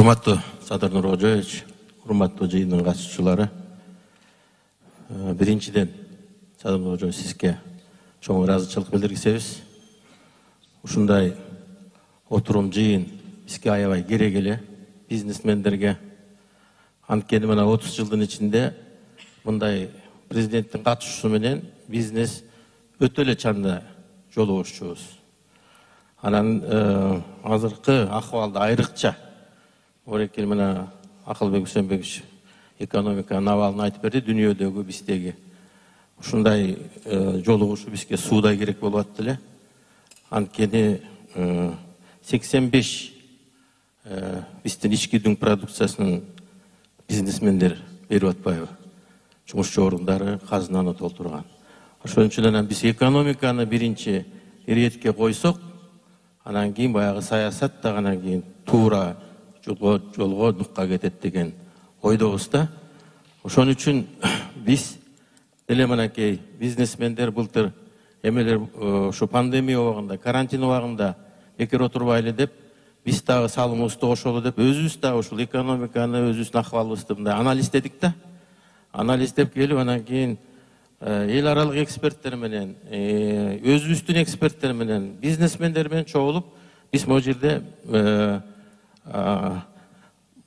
Урматтуу Садыр Нуркожоевич, урматтуу жыйындын катышуучулары. Биринчиден, Садыр Нуркожоевич, сизге чоң ыраазычылык билдиргисебиз. Ушундай отурум жыйын бизге аябай керек эле, бизнесмендерге. Анткени мына 30 жылдын ичинде мындай президенттин катышуусу менен бизнес өтө эле чанда жолугушчубуз. Анан азыркы акыбалда айрыкча Орекел мына Акылбек Үсөнбекович экономиканын абалын айтып берди, дүйнөдөгү биздеги ушундай жолугушуу бизге суудай керек болуп атты эле. Анткени 85 биздин ички дүң продукциясынын бизнесмендер берип атпайбы? Жумушчу орундары казынаны толтурган. Ошон үчүн биз экономиканы биринчи иретке койсок, анан кийин баягы саясат да анан кийин туура жолго нукка кетет деген ойдобуз да. Ошон үчүн биз деле мынакей бизнесмендер былтыр эмелер ушу пандемия убагында, карантин убагында бекер отурбайлы деп, биз дагы салымыбызды кошолу деп, өзүбүз дагы ушул экономиканы, өзүбүздүн акыбалыбызды мындай анализдедик да. Анализдеп келип, анан кийин эл аралык эксперттер менен, өзүбүздүн эксперттер менен, бизнесмендер менен чогулуп, биз могу жерде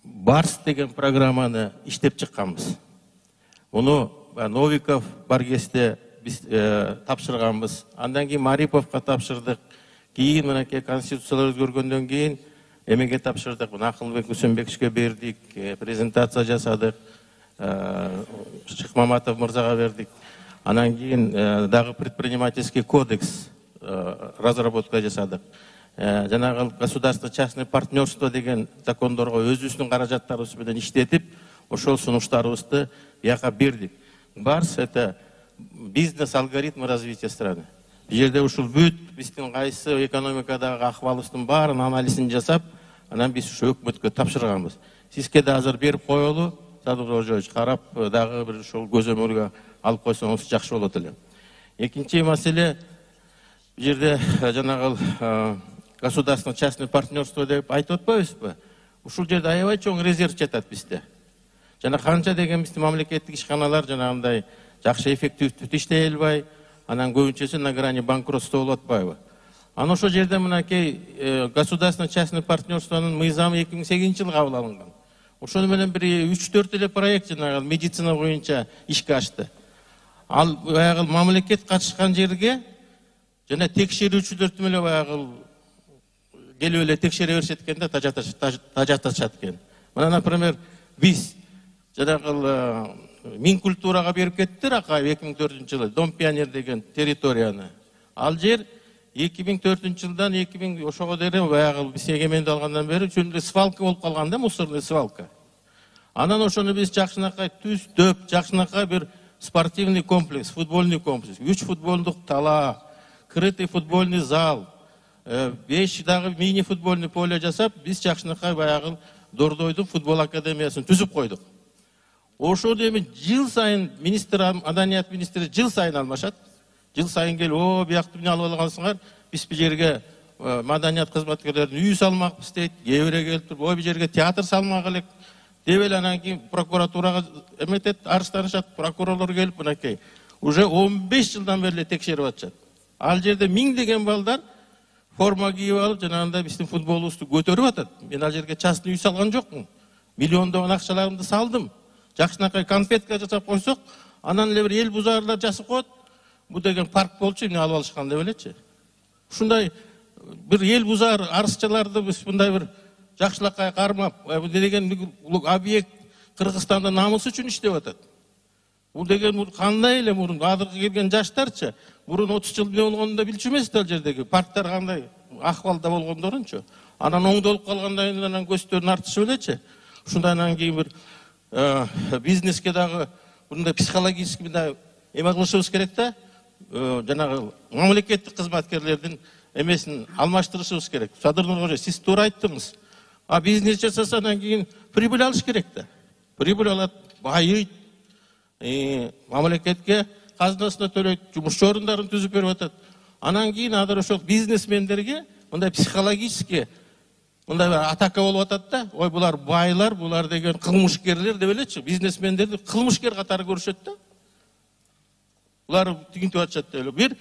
Барс деген программаны иштеп чыкканбыз. Муну Новиков бар кезде биз тапшырганбыз. Андан кийин Мариповго тапшырдык. Кийин мынакей конституциялар өзгөргөндөн кийин эмеге тапшырдык. Мына Акылбек Үсөнбековичке бердик, презентация жасадык. Шыкмаматов мырзага бердик. Анан кийин дагы предпринимательский кодекс разработка жасадык. Жанагы государственно-частное партнерство деген закондорго өзүбүздүн каражаттарыбыз менен иштетип, ошол сунуштарыбызды бияка бердик. Барс это бизнес алгоритмы развития страны. Бул жерде ушул бүт биздин кайсы экономикадагы акыбалыбыздын баарын анализин жасап, анан биз ушу өкмөткө тапшырганбыз. Сизге да азыр берип коелу, Садыр Нуркожоевич, карап дагы бир ушул көзөмөлгө алып койсоңуз жакшы болот эле. Экинчи маселе, бул жерде жанагы государственно-частное партнерство деп айтып атпайбызбы? Ушул жерде аябай чоң резерв жатат бизде. Жана канча деген биздин мамлекеттик ишканалар жанагындай жакшы эффективдүү иштей албай, анан көбүнчөсү на грани банкротство болуп атпайбы? Ана ошол жерде мынакей государственно-частное партнерствонун мыйзамы 2008-жылы кабыл алынган. Ошону менен бир 3-4 эле проект жанагы медицина боюнча ишке ашты. Ал баягы мамлекет катышкан жерге жана текшерүүчүлөрдү эле баягы келип эле текшере беришет экен да, тажатышат экен. Мына, например, биз жанагы Минкультурага берип кеттиктер Акаев 2004-жылы Дом Пионер деген территорияны. Ал жер 2004-жылдан 2000 ошого дере баягы биз эгемендик алгандан бери чөндө свалка болуп калган да, мусорный свалка. Анан ошону биз жакшынакай түздөп, жакшынакай бир спортивный комплекс, футбольный комплекс, 3 футболдук тала, крытый футбольный зал, 5 дагы мини футбольный поле жасап, биз жакшынакай баягы Дордойдун футбол академиясын түзүп койдук. Ошол эми жыл сайын маданият министри жыл сайын алмашат. Жыл сайын келип, биякты эмне алып алгансыңар? Биз бул жерге маданият кызматкерлердин үй салмакпыз дейт. Кээ бири келип туруп, бул жерге театр салмак элек деп эле анан кийин прокуратурага эметет, арызданышат. Прокурорлор келип мынакей уже 15 жылдан бери текшерип атышат. Ал жерде миңдеген балдар форма кийип алып, жанагындай биздин футболубузду көтөрүп атат. Мен ал жерге частный үй салган жокмун. Миллиондогон акчаларымды салдым. Жакшынакай конфетка жасап койсок, анан эле бир эл бузарлар жасап коет. Бу деген парк болчу, эмне алып алышкан деп элечи. Ушундай бир эл бузар арызчыларды биз мындай бир жакшылакай кармап, бул деген объект Кыргызстанда намысы үчүн иштеп атат. Бул деген кандай эле мурун азыркы келген жаштарчы, мурун 30 жыл эмне болгонун да билчү эмес ал жердеги парктар кандай акыбалда болгондорунчу. Анан оңдолуп калгандан кийин анан көздөрүн артышып элечи. Ушундан кийин бир бизнеске дагы мындай психологический мындай эме кылышыбыз керек да. Жанагы мамлекеттик кызматкерлердин эмесин алмаштырышыбыз керек. Садыр Нуркожоевич, сиз туура айттыңыз. Бизнес жасаса анан кийин прибыль алыш керек да. Прибыль алат, байыйт, мамлекетке казынасына төлөйт, жумушчу орундарын түзүп берип атат. Анан кийин азыр ошол бизнесмендерге мындай психологический мындай bir атака болуп атат да. Ой, булар байлар, булар деген кылмышкерлер деп элечи, бизнесмендерди кылмышкер катары көрүшөт да. Булар тигинтип атышат деп эле. Бир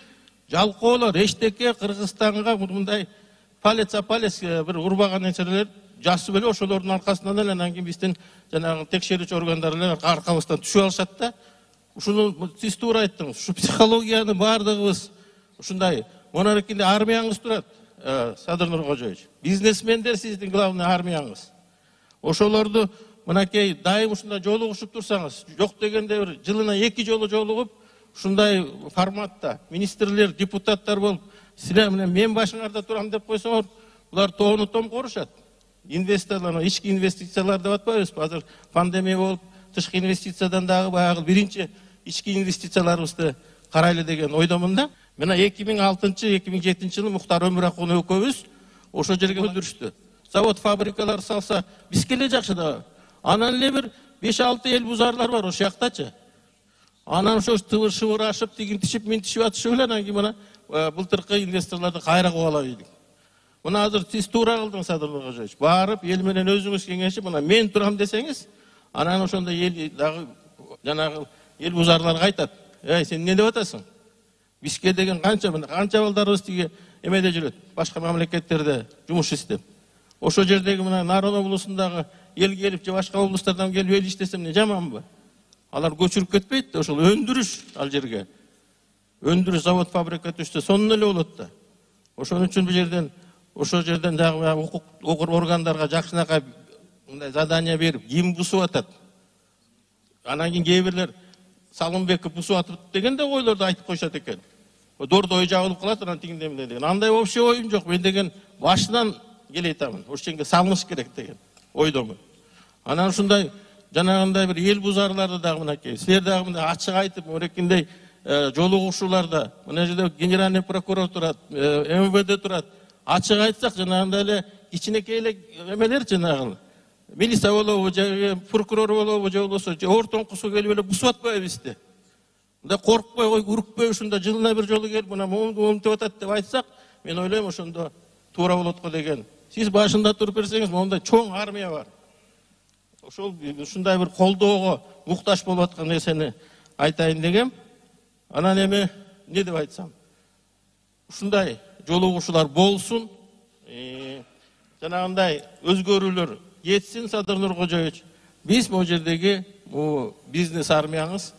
жалкоолор эчтеке Кыргызстанга мындай палец бир урбаган нерселер жасып эле ошолордун аркасынан эле анан кийин биздин жанагы текшерүүчү органдар эле аркабыздан түшүп алышат да. Ушуну сиз туура айттыңыз. Ушу психологияны бардыгыбыз ушундай монархияда армияңыз турат. Садыр Нуркожоевич. Бизнесмендер сиздин главный армияңыз. Ошолорду мынакей дайым ушундай жолугушуп турсаңыз, жок дегенде бир жылына 2 жолу жолугуп, ушундай форматта министрлер, депутаттар болуп, силер менен мен башыңарда турам деп койсоңор, булар тоону том корушат. Инвесторлар, ички инвестициялар деп атпайбызбы? Азыр пандемия болуп, тышкы инвестициядан дагы баягы биринчи ички инвестицияларыбызды карайлы деген ойдомун да. Мына 2006-2007 жылы Мухтар Өмүракун экөөбүз ошо жерге өндүрүштү. Завод, фабрикалар салса, биз келе жакшы да. Анан эле бир 5-6 эл бузарлар бар ошол жактачы. Анан ошо тыбыр-шыбыр ашып, тигин-тишип, мин-тишип атышып эле анан кийин мына былтыркы инвесторлорду кайра куып ала билдик. Мына азыр сиз туура кылдыңыз, Садыр Нуркожоевич. Барып, эл менен өзүңүз кеңешип, мына мен турам десеңиз, анан ошондо эл дагы жанагы эл бузарларга айтат. Эй, сен эмне деп атасың? Бизге деген канча балдарыбыз тиги эмеде жүрөт, башка мамлекеттерде жумуш иштеп. Ошо жердеги мына Нарын облусундагы эл келип, же башка облустардан келип эл иштесе эмне жаманбы? Алар көчүрүп кетпейт да, ошол өндүрүш ал жерге. Өндүрүш завод, фабрика түштө сонун эле болот да. Ошон үчүн ошо жерден дагы укук органдарга жакшынакай мындай задание берип, ким бусуп атат. Анан кийин кээ бирлер Салымбеков бусуп атат дегенде ойлорду айтып коюшат экен. Дордо ой жабылып калат, анан тигиндей эмне деген. Андай вообще оюм жок. Мен деген башынан келе айтамын. Ошол жерге салыныш керек деген ойдомун. Анан ушундай жанагындай бир эл бузарларды дагы мынакей, силер дагы мындай ачык айтып, мынакей жолугушууларда, мына жерде генеральный прокурор турат, МВД турат. Ачык айтсак, жанагындай эле кичинекей эле эмелер жанагы милиция болобу, же прокурор болобу, же болбосо ортоңкусу келип эле бусуп атпайбы бизди. Мындай коркпой, үрүкпөй ушунда жылына бир жолу келип, мына момунтип атат деп айтсак, мен ойлойм ошондо туура болот го деген. Сиз башында туруп берсеңиз, мондай чоң армия бар. Ошол ушундай бир колдоого муктаж болуп аткан нерсени айтайын дегем. Анан эми эмне деп айтсам? Ушундай жолугушуулар болсун. Жанагындай өзгөрүүлөр кетсин, Садыр Нуркожоевич. Биз могу жердеги бизнес армияңыз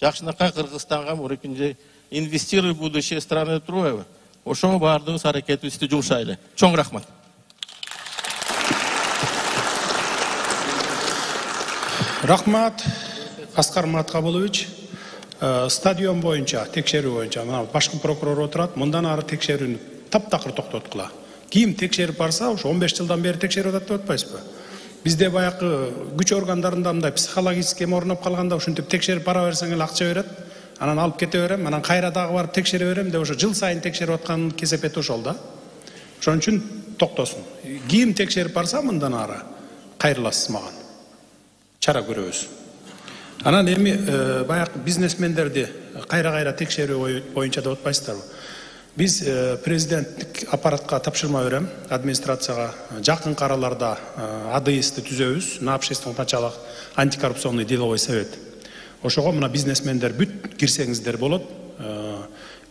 жакшынакай Кыргызстанга мурекинде инвестируй в будущее страны турбайбы? Ошого баардыгыбыз аракетибизди жумшайлы. Чоң рахмат. Рахмат, Аскар Маткабулович. Стадион боюнча, текшерүү боюнча, мына башкы прокурор отурат, мындан ары текшерүүнү таптакыр токтоткула. Ким текшерип барса, ошо 15 жылдан бери текшерип атат деп атпайсызбы? Бизде баягы күч органдарында мындай психологический эме орноп калганда, ушинтип текшерип бара берсең эле акча берет, анан алып кете берем, анан кайра дагы барып текшере берем деп ошо жыл сайын текшерип аткан кесепети ошол да. Ошон үчүн токтосун. Ким текшерип барса, мындан ары кайрыласыз мага. Чара көрөбүз. Анан эми баягы бизнесмендерди кайра текшерүү боюнча деп атпайсыздарбы? Биз президенттик аппаратка тапшырма берем, администрацияга жакын араларда АДС-ти түзөбүз, на общественный началах антикоррупционный деловой совет. Ошого мына бизнесмендер бүт кирсеңиздер болот.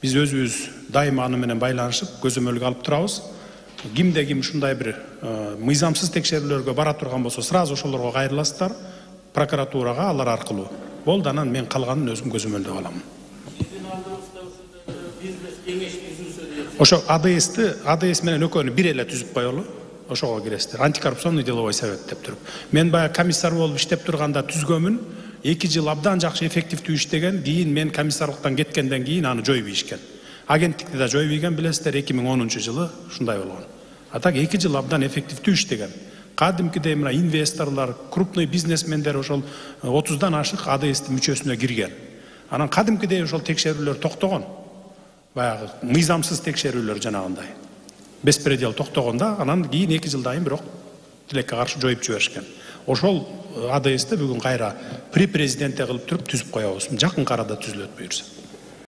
Биз өзүбүз дайыма аны менен байланышып, көзөмөлгө алып турабыз. Кимде ким ушундай бир мыйзамсыз текшерүүлөргө бара турган болсо, сразу ошолорго кайрыласыздар. Прокуратурага алар аркылуу. Болду, анан мен калганын өзүм көзөмөлдөп алам. Ошо АДС менен экөөнү бир эле түзүп коелу. Ошого киресиздер. Антикоррупционный деловой совет деп туруп. Мен баягы комиссар болуп иштеп турганда түзгөмүн. 2 жыл абдан жакшы эффективдүү иштеген, кийин мен комиссарлыктан кеткенден кийин аны жоюп ийишкен. Агенттикти да жоюп ийген билесиздер, 2010-жылы ушундай болгон. Атак 2 жыл абдан эффективдүү иштеген. Кадимкидей мына инвесторлор, крупный бизнесмендер ошол 30дан ашык АДС-тин мүчөсүнө кирген. Анан кадимкидей ошол текшерүүлөр токтогон. Баягы мыйзамсыз текшерүүлөр жанагындай. Беспредел токтогонда, анан кийин 2 жылдан кийин бирок тилекке каршы жоюп жиберишкен. Ошол АДС-ти бүгүн кайра при президентте кылып туруп түзүп коебуз. Жакын арада түзүлөт буюрса.